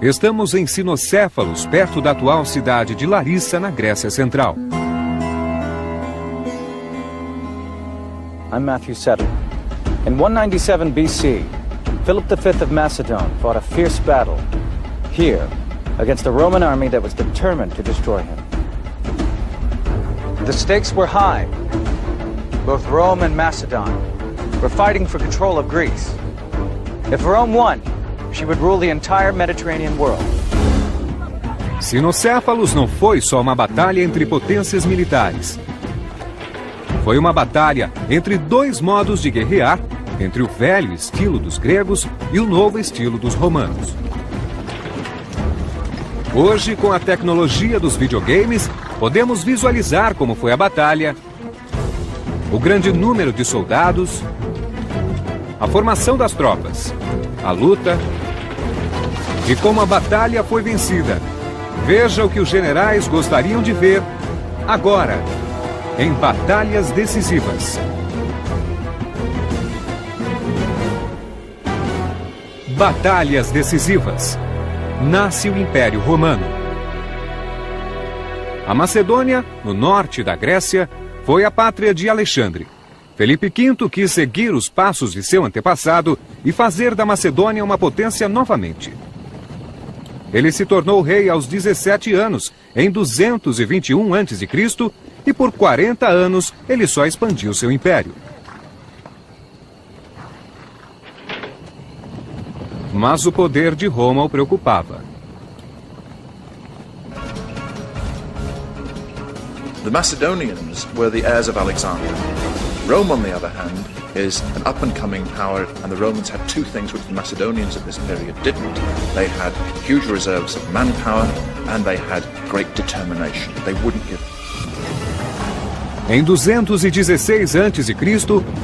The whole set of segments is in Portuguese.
Estamos em Sinocéfalos, perto da atual cidade de Larissa, na Grécia Central. I'm Matthew Settle. In 197 BC, Philip V of Macedon fought a fierce battle here against a Roman army that was determined to destroy him. The stakes were high. Both Rome and Macedon were fighting for control of Greece. If Rome won, she would rule the entire Mediterranean world. Sinocéfalos não foi só uma batalha entre potências militares. Foi uma batalha entre dois modos de guerrear, entre o velho estilo dos gregos e o novo estilo dos romanos. Hoje, com a tecnologia dos videogames, podemos visualizar como foi a batalha, o grande número de soldados, a formação das tropas, a luta e como a batalha foi vencida. Veja o que os generais gostariam de ver agora, em batalhas decisivas. Batalhas decisivas. Nasce o Império Romano. A Macedônia, no norte da Grécia, foi a pátria de Alexandre. Felipe V quis seguir os passos de seu antepassado e fazer da Macedônia uma potência novamente. Ele se tornou rei aos 17 anos, em 221 a.C., e por 40 anos ele só expandiu seu império. Mas o poder de Roma o preocupava. The Macedonians were the heirs of Alexander. Rome, on the other hand, is an up-and-coming power, and the Romans had two things which the Macedonians at this period didn't. They had huge reserves of manpower, and they had great determination. They wouldn't give. Em 216 a.C.,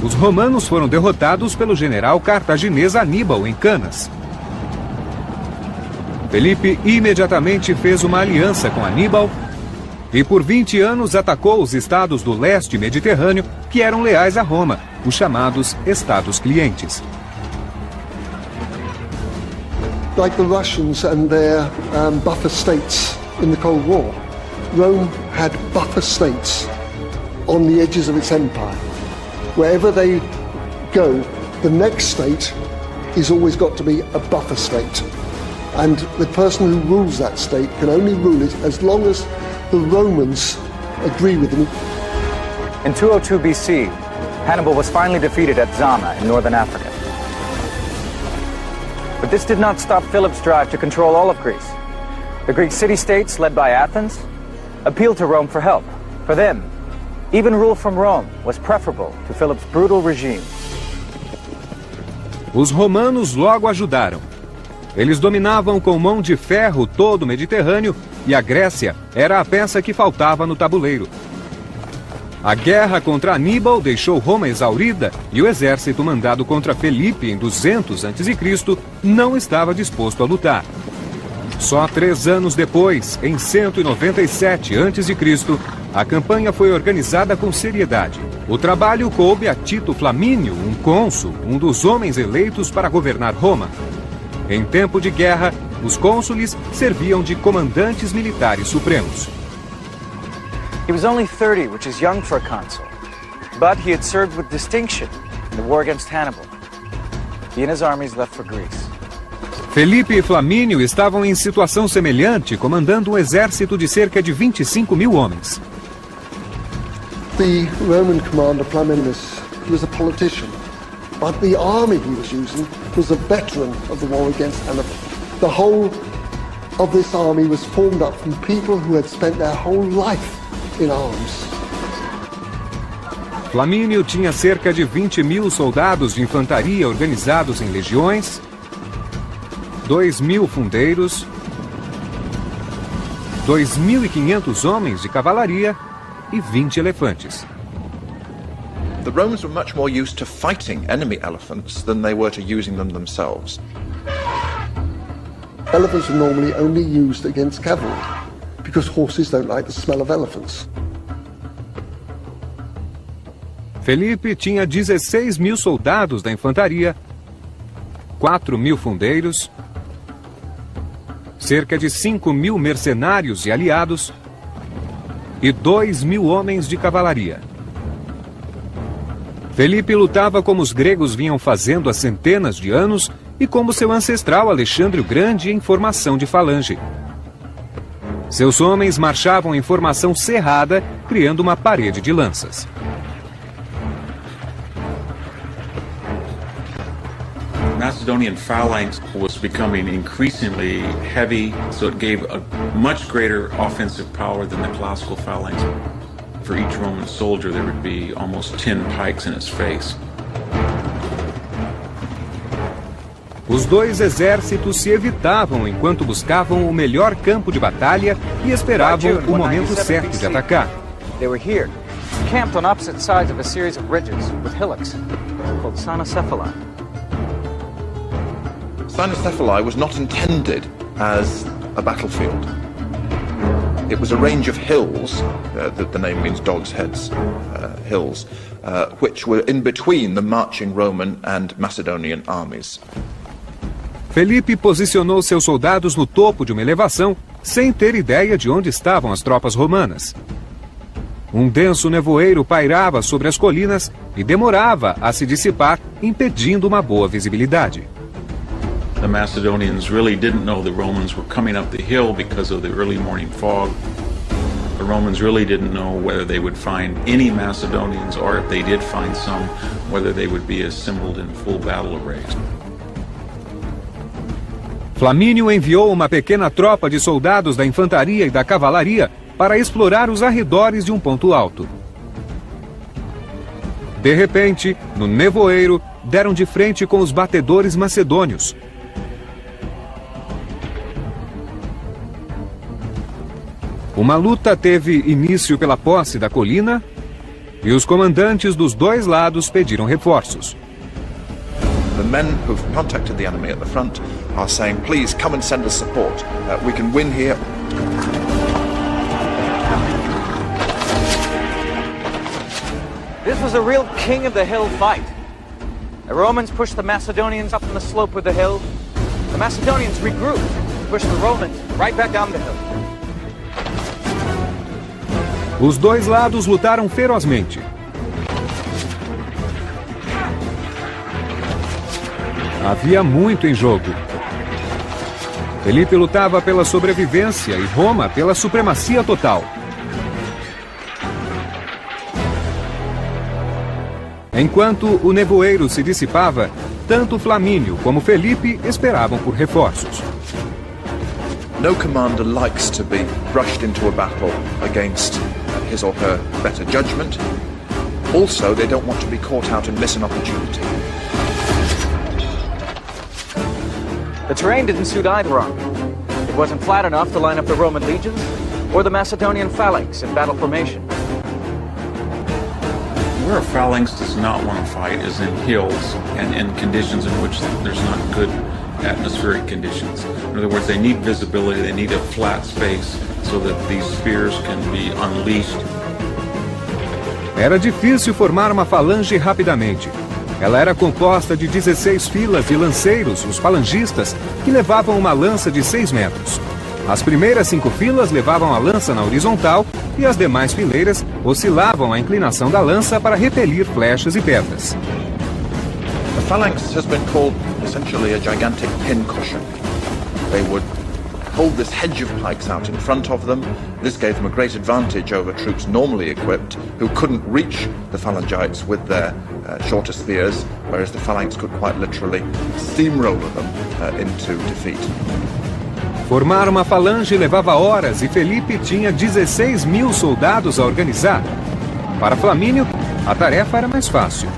os romanos foram derrotados pelo general cartaginês Aníbal em Canas. Felipe imediatamente fez uma aliança com Aníbal e por 20 anos atacou os estados do leste mediterrâneo que eram leais a Roma, os chamados estados clientes. Like the Russians and their buffer states in the Cold War, Rome had buffer states on the edges of its empire. Wherever they go, the next state is always got to be a buffer state. And the person who rules that state can only rule it as long as the Romans agree with them. In 202 BC, Hannibal was finally defeated at Zama in northern Africa. But this did not stop Philip's drive to control all of Greece. The Greek city-states, led by Athens, appealed to Rome for help. For them, even rule from Rome was preferable to Philip's brutal regime. Os romanos logo ajudaram. Eles dominavam com mão de ferro todo o Mediterrâneo e a Grécia era a peça que faltava no tabuleiro. A guerra contra Aníbal deixou Roma exaurida e o exército mandado contra Felipe em 200 a.C. não estava disposto a lutar. Só 3 anos depois, em 197 a.C., a campanha foi organizada com seriedade. O trabalho coube a Tito Flamínio, um cônsul, um dos homens eleitos para governar Roma. Em tempo de guerra, os cônsules serviam de comandantes militares supremos. He was only 30, which is young for a consul, but he had served with distinction in the war against Hannibal. He and his armies left for Greece. Felipe e Flamínio estavam em situação semelhante, comandando um exército de cerca de 25 mil homens. The Roman commander Flaminius, he was a politician, but the army he was using was a veteran of the war against Hannibal. The whole of this army was formed up from people who had spent their whole life in arms. Flamínio tinha cerca de 20 mil soldados de infantaria organizados em legiões, 2.000 fundeiros, 2.500 homens de cavalaria e 20 elefantes. The Romans were much more used to fighting enemy elephants than they were to using them themselves. Elephants are normally only used against cavalry because horses don't like the smell of elephants. Felipe tinha 16 mil soldados da infantaria, 4.000 fundeiros, cerca de 5.000 mercenários e aliados e 2.000 homens de cavalaria. Felipe lutava como os gregos vinham fazendo há centenas de anos e como seu ancestral Alexandre o Grande em formação de falange. Seus homens marchavam em formação cerrada, criando uma parede de lanças. Macedonian phalanx was becoming increasingly heavy, so it gave a much greater offensive power than the classical phalanx. For each Roman soldier, there would be almost 10 pikes in his face. Os dois exércitos se evitavam enquanto buscavam o melhor campo de batalha e esperavam o momento certo de atacar. They were here, camped on opposite sides of a series of ridges with hillocks called Cynocephali. Cynocephali was not intended as a battlefield. It was a range of hills, the name means dog's heads, hills, which were in between the marching Roman and Macedonian armies. Felipe posicionou seus soldados no topo de uma elevação, sem ter ideia de onde estavam as tropas romanas. Um denso nevoeiro pairava sobre as colinas e demorava a se dissipar, impedindo uma boa visibilidade. The Macedonians really didn't know the Romans were coming up the hill because of the early morning fog. The Romans really didn't know whether they would find any Macedonians, or if they did find some, whether they would be assembled in full battle array. Flamínio enviou uma pequena tropa de soldados da infantaria e da cavalaria para explorar os arredores de um ponto alto. De repente, no nevoeiro, deram de frente com os batedores macedônios. Uma luta teve início pela posse da colina e os comandantes dos dois lados pediram reforços. The men who've contacted the enemy at the front are saying, please come and send us support. We can win here. This was a real king of the hill fight. The Romans pushed the Macedonians up on the slope of the hill. The Macedonians regrouped and pushed the Romans right back down the hill. Os dois lados lutaram ferozmente. Havia muito em jogo. Felipe lutava pela sobrevivência e Roma pela supremacia total. Enquanto o nevoeiro se dissipava, tanto Flamínio como Felipe esperavam por reforços. No commander likes to be rushed into a battle against his or her better judgment. Also, they don't want to be caught out and miss an opportunity. The terrain didn't suit either army. It wasn't flat enough to line up the Roman legions or the Macedonian phalanx in battle formation. Where a phalanx does not want to fight is in hills and in conditions in which there's not good atmospheric conditions. In other words, they need visibility, they need a flat space so that these spears can be unleashed. Era difícil formar uma falange rapidamente. Ela era composta de 16 filas de lanceiros, os falangistas, que levavam uma lança de 6 metros. As primeiras 5 filas levavam a lança na horizontal e as demais fileiras oscilavam a inclinação da lança para repelir flechas e pedras. The phalanx has been called essentially a gigantic pincushion. They would hold this hedge of pikes out in front of them. This gave them a great advantage over troops normally equipped who couldn't reach the phalangites with their shorter spears, whereas the phalanx could quite literally steamroller them into defeat. Formar uma falange levava horas e Felipe tinha 16.000 soldados a organizar. Para Flamínio, a tarefa era mais fácil.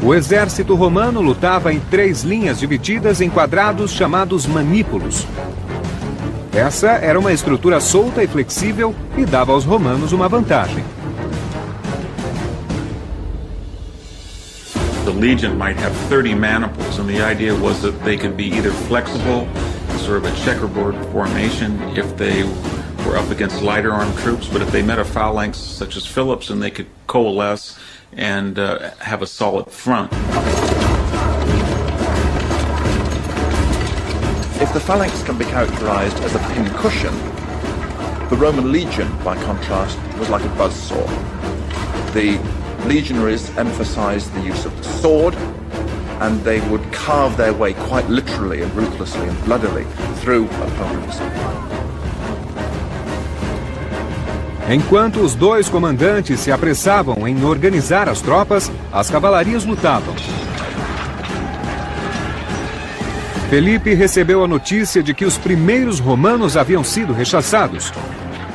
O exército romano lutava em 3 linhas divididas em quadrados chamados manípulos. Essa era uma estrutura solta e flexível e dava aos romanos uma vantagem. The legion might have 30 maniples, and the idea was that they could be either flexible, sort of a checkerboard formation, if they were up against lighter armed troops, but if they met a phalanx such as Philip's, then they could coalesce and have a solid front. the phalanx can be characterized as a pincushion, the Roman legion, by contrast, was like a buzzsaw. The legionaries emphasized the use of the sword, and they would carve their way quite literally and ruthlessly and bloodily through opponents. Enquanto os dois comandantes se apressavam em organizar as tropas, as cavalarias lutavam. Felipe recebeu a notícia de que os primeiros romanos haviam sido rechaçados.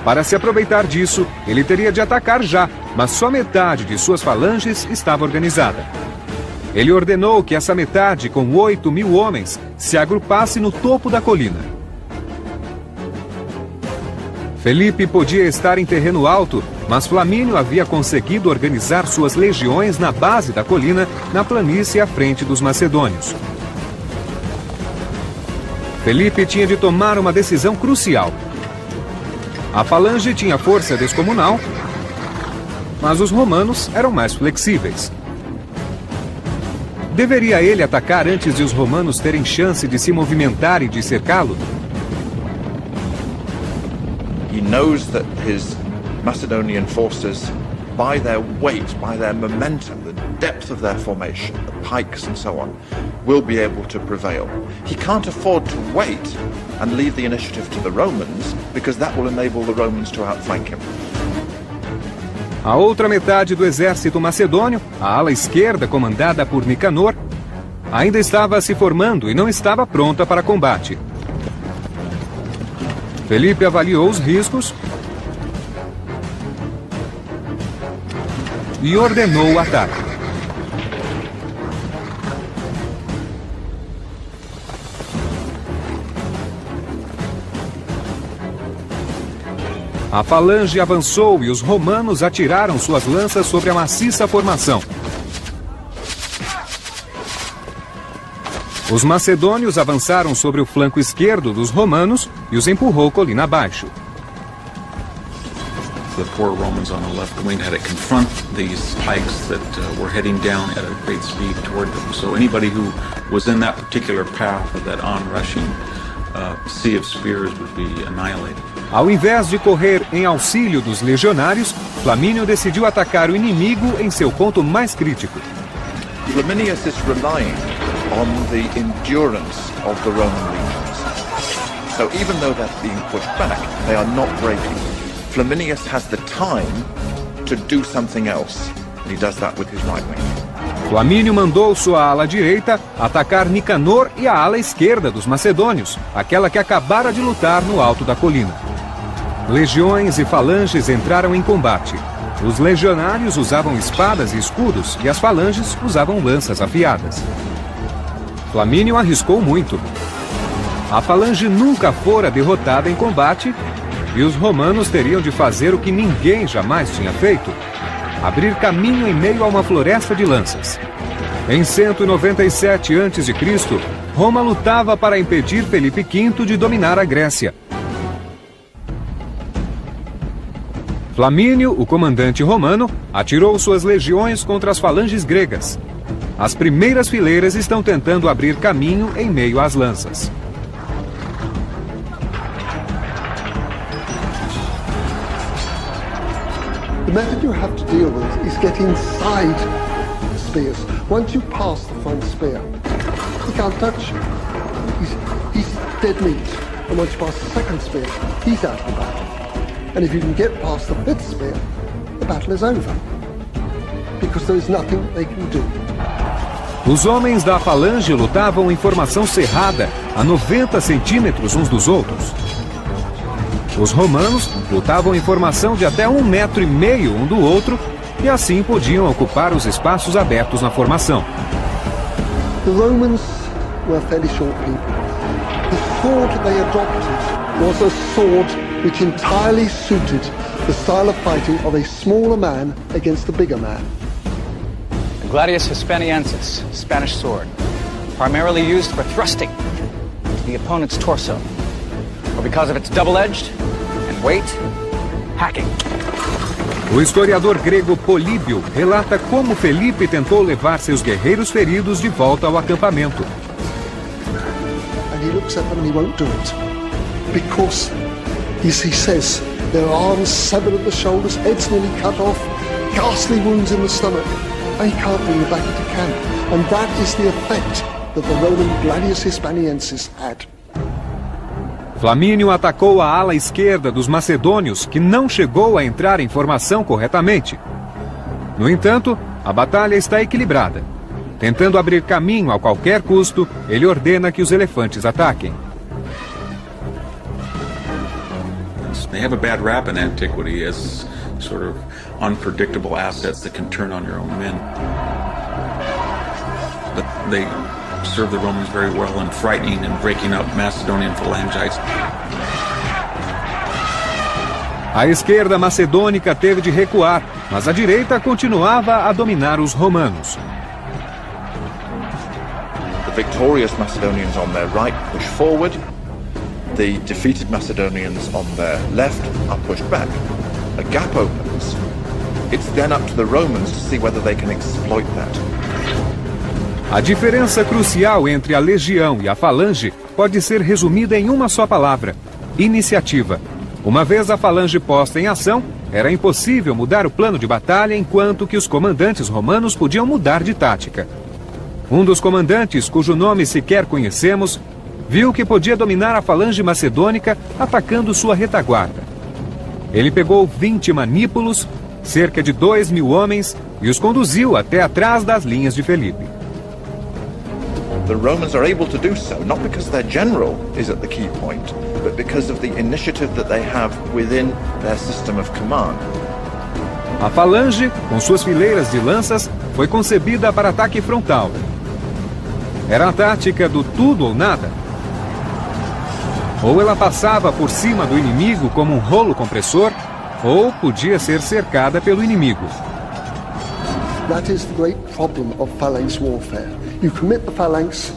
Para se aproveitar disso, ele teria de atacar já, mas só metade de suas falanges estava organizada. Ele ordenou que essa metade, com 8.000 homens, se agrupasse no topo da colina. Felipe podia estar em terreno alto, mas Flamínio havia conseguido organizar suas legiões na base da colina, na planície à frente dos macedônios. Felipe tinha de tomar uma decisão crucial. A falange tinha força descomunal, mas os romanos eram mais flexíveis. Deveria ele atacar antes de os romanos terem chance de se movimentar e de cercá-lo? He knows that his Macedonian forces, by their weight, by their momentum, the depth of their formation, the pikes and so on, will be able to prevail. He can't afford to wait and leave the initiative to the Romans, because that will enable the Romans to outflank him. A outra metade do exército macedônio, a ala esquerda comandada por Nicanor, ainda estava se formando e não estava pronta para combate. Felipe avaliou os riscos e ordenou o ataque. A falange avançou e os romanos atiraram suas lanças sobre a maciça formação. Os macedônios avançaram sobre o flanco esquerdo dos romanos e os empurrou colina abaixo. The poor Romans on the left wing had to confront these pikes that were heading down at a great speed toward them. So anybody who was in that particular path of that on-rushing sea of spears would be annihilated. Ao invés de correr em auxílio dos legionários, Flamínio decidiu atacar o inimigo em seu ponto mais crítico. Flaminius is relying on the endurance of the Roman legions. So even though they're being pushed back, they are not breaking. Flaminius has the time to do something else, and he does that with his right wing. Flamínio mandou sua ala direita atacar Nicanor e a ala esquerda dos macedônios, aquela que acabara de lutar no alto da colina. Legiões e falanges entraram em combate. Os legionários usavam espadas e escudos e as falanges usavam lanças afiadas. Flamínio arriscou muito. A falange nunca fora derrotada em combate e os romanos teriam de fazer o que ninguém jamais tinha feito: abrir caminho em meio a uma floresta de lanças. Em 197 a.C., Roma lutava para impedir Felipe V de dominar a Grécia. Flamínio, o comandante romano, atirou suas legiões contra as falanges gregas. As primeiras fileiras estão tentando abrir caminho em meio às lanças. The method you have to deal with is get inside the spears. Once you pass the front spear, he can't touch you. He's dead meat. And once you pass the second spear, he's out of the battle. And if you can get past the fifth spear, the battle is over. Because there is nothing they can do. Os homens da falange lutavam em formação cerrada, a 90 centímetros uns dos outros. Os romanos lutavam em formação de até 1,5 metros um do outro e assim podiam ocupar os espaços abertos na formação. The Romans were fairly short people. The sword they adopted was a sword which entirely suited the style of fighting of a smaller man against a bigger man. The Gladius Hispaniensis, Spanish sword, primarily used for thrusting into the opponent's torso, or because of its double-edged and weight, hacking. O historiador grego Políbio relata como Felipe tentou levar seus guerreiros feridos de volta ao acampamento. and he looks at them and he won't do it. Because, as he says, their arms severed at the shoulders, heads nearly cut off, ghastly wounds in the stomach, and he can't bring them back into camp. And that is the effect that the Roman gladius hispaniensis had. Flamínio atacou a ala esquerda dos macedônios, que não chegou a entrar em formação corretamente. No entanto, a batalha está equilibrada. Tentando abrir caminho a qualquer custo, ele ordena que os elefantes ataquem. They have a bad rap in antiquity as sort of unpredictable assets that can turn on your own men. But they served the Romans very well in frightening and breaking up Macedonian phalangites. A esquerda macedônica teve de recuar, mas a direita continuava a dominar os romanos. The victorious Macedonians on their right push forward. The defeated Macedonians on their left are pushed back. A gap opens. It's then up to the Romans to see whether they can exploit that. A diferença crucial entre a legião e a falange pode ser resumida em uma só palavra: iniciativa. Uma vez a falange posta em ação, era impossível mudar o plano de batalha, enquanto que os comandantes romanos podiam mudar de tática. Um dos comandantes, cujo nome sequer conhecemos, viu que podia dominar a falange macedônica atacando sua retaguarda. Ele pegou 20 manípulos, cerca de 2.000 homens, e os conduziu até atrás das linhas de Felipe. The Romans are able to do so, not because their general is at the key point, but because of the initiative that they have within their system of command. A falange, com suas fileiras de lanças, foi concebida para ataque frontal. Era a tática do tudo ou nada. Ou ela passava por cima do inimigo como um rolo compressor, ou podia ser cercada pelo inimigo. That is the great problem of phalanx warfare. You commit the phalanx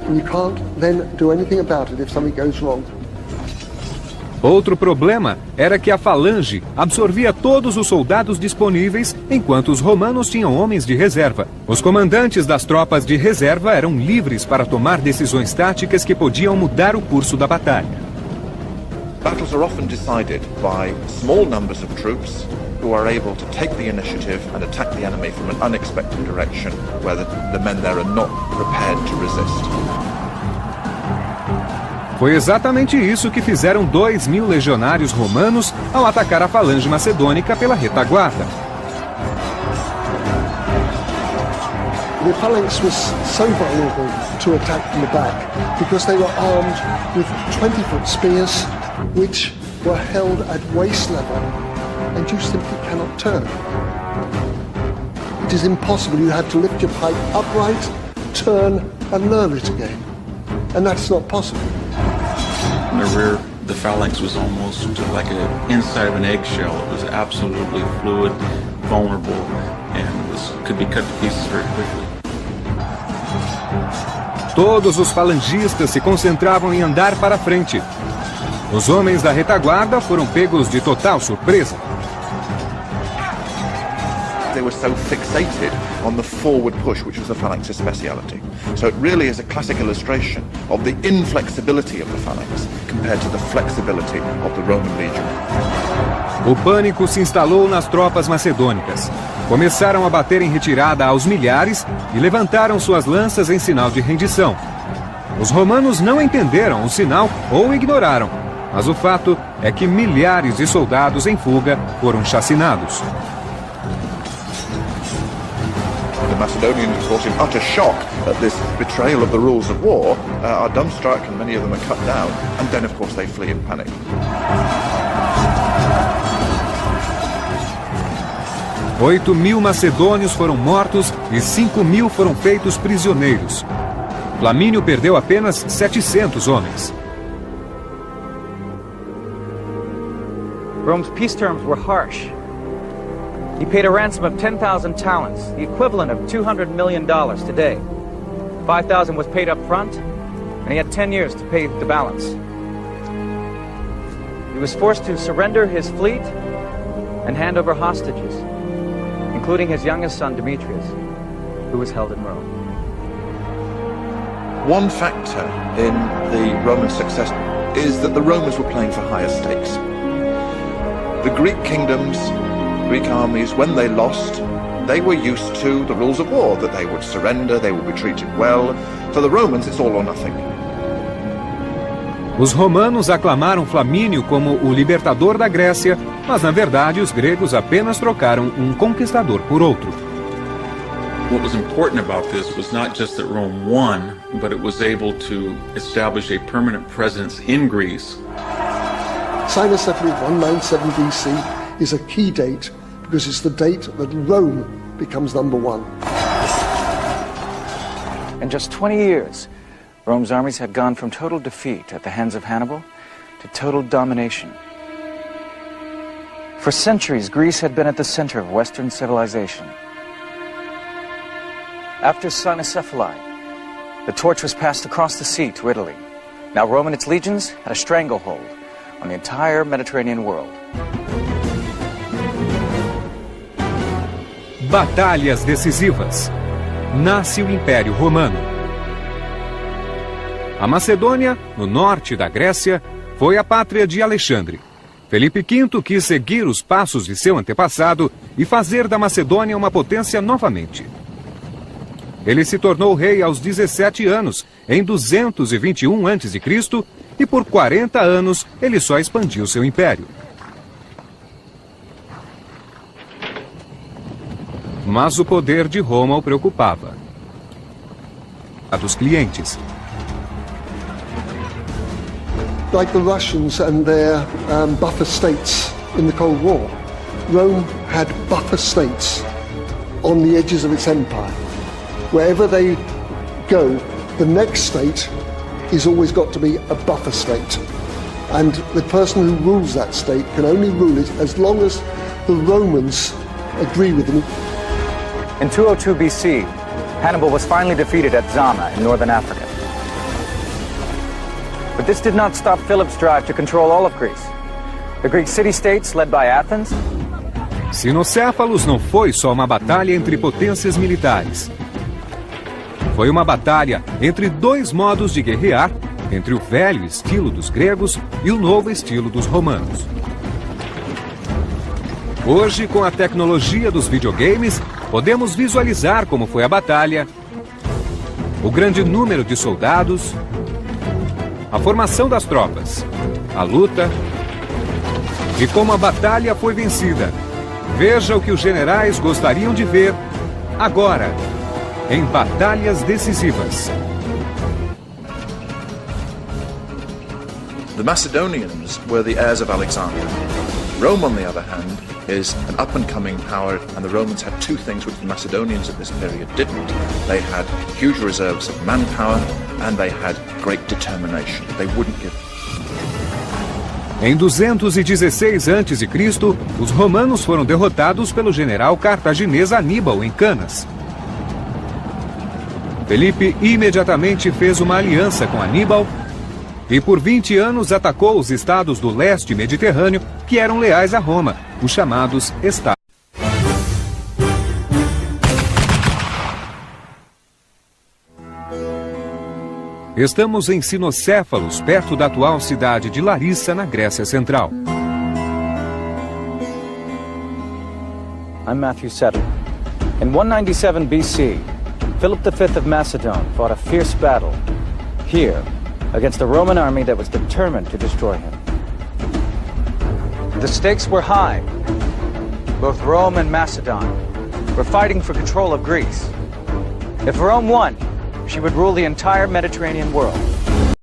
and you can't then do anything about it if something goes wrong. Outro problema era que a falange absorvia todos os soldados disponíveis, enquanto os romanos tinham homens de reserva. Os comandantes das tropas de reserva eram livres para tomar decisões táticas que podiam mudar o curso da batalha. Battles are often decided by small numbers of troops who are able to take the initiative and attack the enemy from an unexpected direction where the men there are not prepared to resist. Foi exatamente isso que fizeram 2.000 legionários romanos ao atacar a falange macedônica pela retaguarda. The phalanx was so vulnerable to attack from the back because they were armed with 20-foot spears which were held at waist level and you simply cannot turn. It is impossible. You had to lift your pike upright, turn and lower it again. And that's not possible. In the rear, the phalanx was almost like an inside of an eggshell. It was absolutely fluid, vulnerable, and could be cut to pieces very quickly. Todos os falangistas se concentravam em andar para frente. Os homens da retaguarda foram pegos de total surpresa. They were so fixated on the forward push, which was the phalanx's speciality. So it really is a classic illustration of the inflexibility of the phalanx compared to the flexibility of the Roman legion. O pânico se instalou nas tropas macedônicas. Começaram a bater em retirada aos milhares e levantaram suas lanças em sinal de rendição. Os romanos não entenderam o sinal ou ignoraram, mas o fato é que milhares de soldados em fuga foram chacinados. The Macedonians, of course, in utter shock at this betrayal of the rules of war, are dumbstruck and many of them are cut down, and then, of course, they flee in panic. 8.000 macedônios foram mortos e 5.000 foram feitos prisioneiros. Flamínio perdeu apenas 700 homens. Rome's peace terms were harsh. He paid a ransom of 10,000 talents, the equivalent of $200 million today. 5,000 was paid up front, and he had 10 years to pay the balance. He was forced to surrender his fleet and hand over hostages, including his youngest son, Demetrius, who was held in Rome. One factor in the Roman success is that the Romans were playing for higher stakes. The Greek kingdoms, Greek armies, when they lost, they were used to the rules of war, that they would surrender, they would be treated well. For the Romans, it's all or nothing. Os romanos aclamaram Flamínio como o libertador da Grécia, mas na verdade os gregos apenas trocaram um conquistador por outro. What was important about this was not just that Rome won, but it was able to establish a permanent presence in Greece. Cynoscephaly 197 BC is a key date because it's the date that Rome becomes number one. In just 20 years, Rome's armies had gone from total defeat at the hands of Hannibal to total domination. For centuries, Greece had been at the center of Western civilization. After Cynoscephaly, the torch was passed across the sea to Italy. Now Rome and its legions had a stranglehold on the entire Mediterranean world. Batalhas decisivas. Nasce o Império Romano. A Macedônia, no norte da Grécia, foi a pátria de Alexandre. Felipe V quis seguir os passos de seu antepassado e fazer da Macedônia uma potência novamente. Ele se tornou rei aos 17 anos, em 221 a.C., e por 40 anos ele só expandiu seu império. Mas o poder de Roma o preocupava. A dos clientes. Like the Russians and their buffer states in the Cold War, Rome had buffer states on the edges of its empire. Wherever they go, the next state is always got to be a buffer state. And the person who rules that state can only rule it as long as the Romans agree with them. In 202 BC, Hannibal was finally defeated at Zama in northern Africa. But this did not stop Philip's drive to control all of Greece. The Greek city-states, led by Athens. Cinocéfalos não foi só uma batalha entre potências militares. Foi uma batalha entre dois modos de guerrear, entre o velho estilo dos gregos e o novo estilo dos romanos. Hoje, com a tecnologia dos videogames, podemos visualizar como foi a batalha, o grande número de soldados, a formação das tropas, a luta e como a batalha foi vencida. Veja o que os generais gostariam de ver agora, em batalhas decisivas. The Macedonians were the heirs of Alexander. Rome, on the other hand, is an up-and-coming power, and the Romans had two things which the Macedonians at this period didn't. They had huge reserves of manpower, and they had great determination. They wouldn't give. Em 216 a.C., os romanos foram derrotados pelo general cartaginês Aníbal em Canas. Felipe imediatamente fez uma aliança com Aníbal e por 20 anos atacou os estados do leste mediterrâneo que eram leais a Roma, os chamados estados. Estamos em Cinocéfalos, perto da atual cidade de Larissa, na Grécia Central. I'm Matthew Settler. In 197 BC, Philip V of Macedon fought a fierce battle here against a Roman army that was determined to destroy him. The stakes were high. Both Rome and Macedon were fighting for control of Greece. If Rome won, she would rule the entire Mediterranean world.